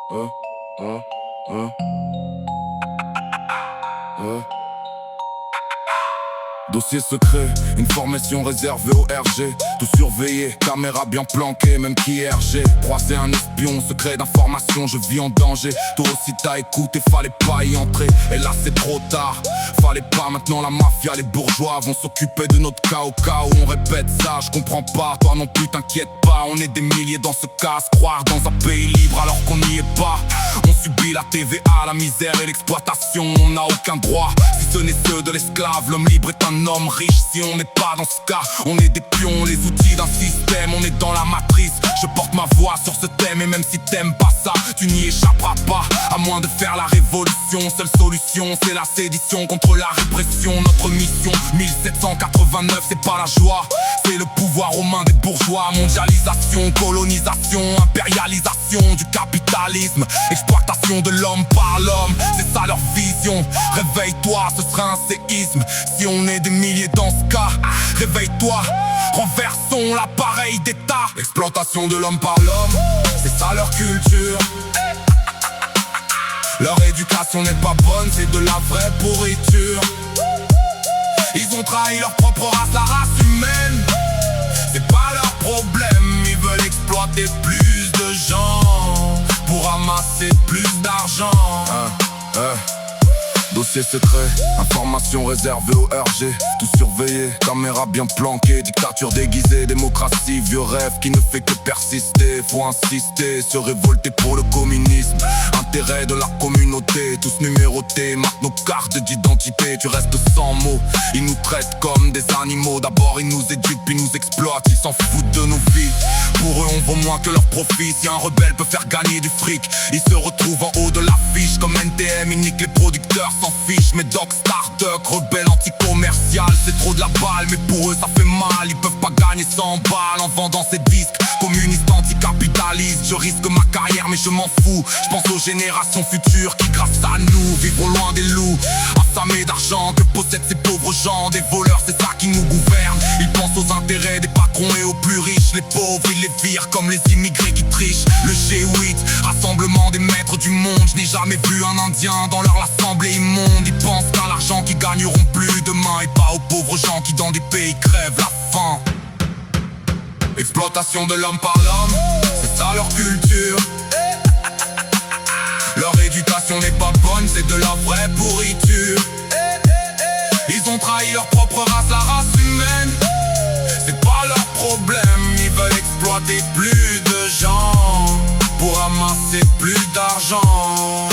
Hein, hein, hein, hein. Dossier secret, une formation réservée au RG. Tout surveillé, caméra bien planquée, même qui est RG. Croiser un espion, secret d'information, je vis en danger. Toi aussi t'as écouté, fallait pas y entrer. Et là c'est trop tard, fallait pas. Maintenant la mafia, les bourgeois vont s'occuper de notre cas. Au cas où on répète ça, je comprends pas. Toi non plus t'inquiète pas, on est des milliers dans ce cas. Se croire dans un pays libre alors qu'on n'y est pas. On subit la TVA, la misère et l'exploitation. On n'a aucun droit, si ce n'est ceux de l'esclave. L'homme libre est un homme riche, si on n'est pas dans ce cas. On est des pions, les outils d'un système. On est dans la matrice, je porte ma voix sur ce thème. Et même si t'aimes pas ça, tu n'y échapperas pas. À moins de faire la révolution, seule solution c'est la sédition contre la répression. Notre mission, 1789, c'est pas la joie, c'est le pouvoir aux mains des bourgeois. Mondialisation, colonisation, impérialisation du capitalisme, exploitation de l'homme par l'homme, c'est ça leur vision. Réveille-toi, ce serait un séisme si on est des milliers dans ce cas. Réveille-toi, renversons l'appareil d'État. Exploitation de l'homme par l'homme, c'est ça leur culture. Leur éducation n'est pas bonne, c'est de la vraie pourriture. Ils ont trahi leur propre race, la race humaine. C'est pas leur problème, ils veulent exploiter plus de gens pour amasser plus d'argent. Dossier secret, information réservée au RG. Tout surveillé, caméra bien planquée. Dictature déguisée, démocratie, vieux rêve qui ne fait que persister. Faut insister, se révolter pour le communisme. Intérêt de la communauté, tous numérotés. Marque nos cartes d'identité, tu restes sans mots. Ils nous traitent comme des animaux. D'abord ils nous éduquent puis nous exploitent. Ils s'en foutent de nos vies, pour eux on vaut moins que leur profit. Si un rebelle peut faire gagner du fric, il se retrouve en haut de l'affiche. Comme NTM, ils niquent les producteurs, s'en fichent. Mais Doc, Startup, rebelle anti-commercial, c'est trop de la balle, mais pour eux ça fait mal. Ils peuvent pas gagner 100 balles en vendant ces disques. Communiste anticapitaliste, je risque ma carrière mais je m'en fous. Je pense aux générations futures qui grâce à nous vivront loin des loups. Affamés d'argent que possèdent ces pauvres gens. Des voleurs, c'est ça qui nous gouverne. Ils pensent aux intérêts des patrons et aux plus riches. Les pauvres, ils les virent comme les immigrés qui trichent. Le G8, rassemblement des maîtres du monde. Je n'ai jamais vu un indien dans leur assemblée immonde. Ils pensent qu'à l'argent qu'ils gagneront plus demain, et pas aux pauvres gens qui dans des pays crèvent la faim. Exploitation de l'homme par l'homme, c'est ça leur culture. Leur éducation n'est pas bonne, c'est de la vraie pourriture. Ils ont trahi leur propre race, la race humaine. C'est pas leur problème, ils veulent exploiter plus de gens pour amasser plus d'argent.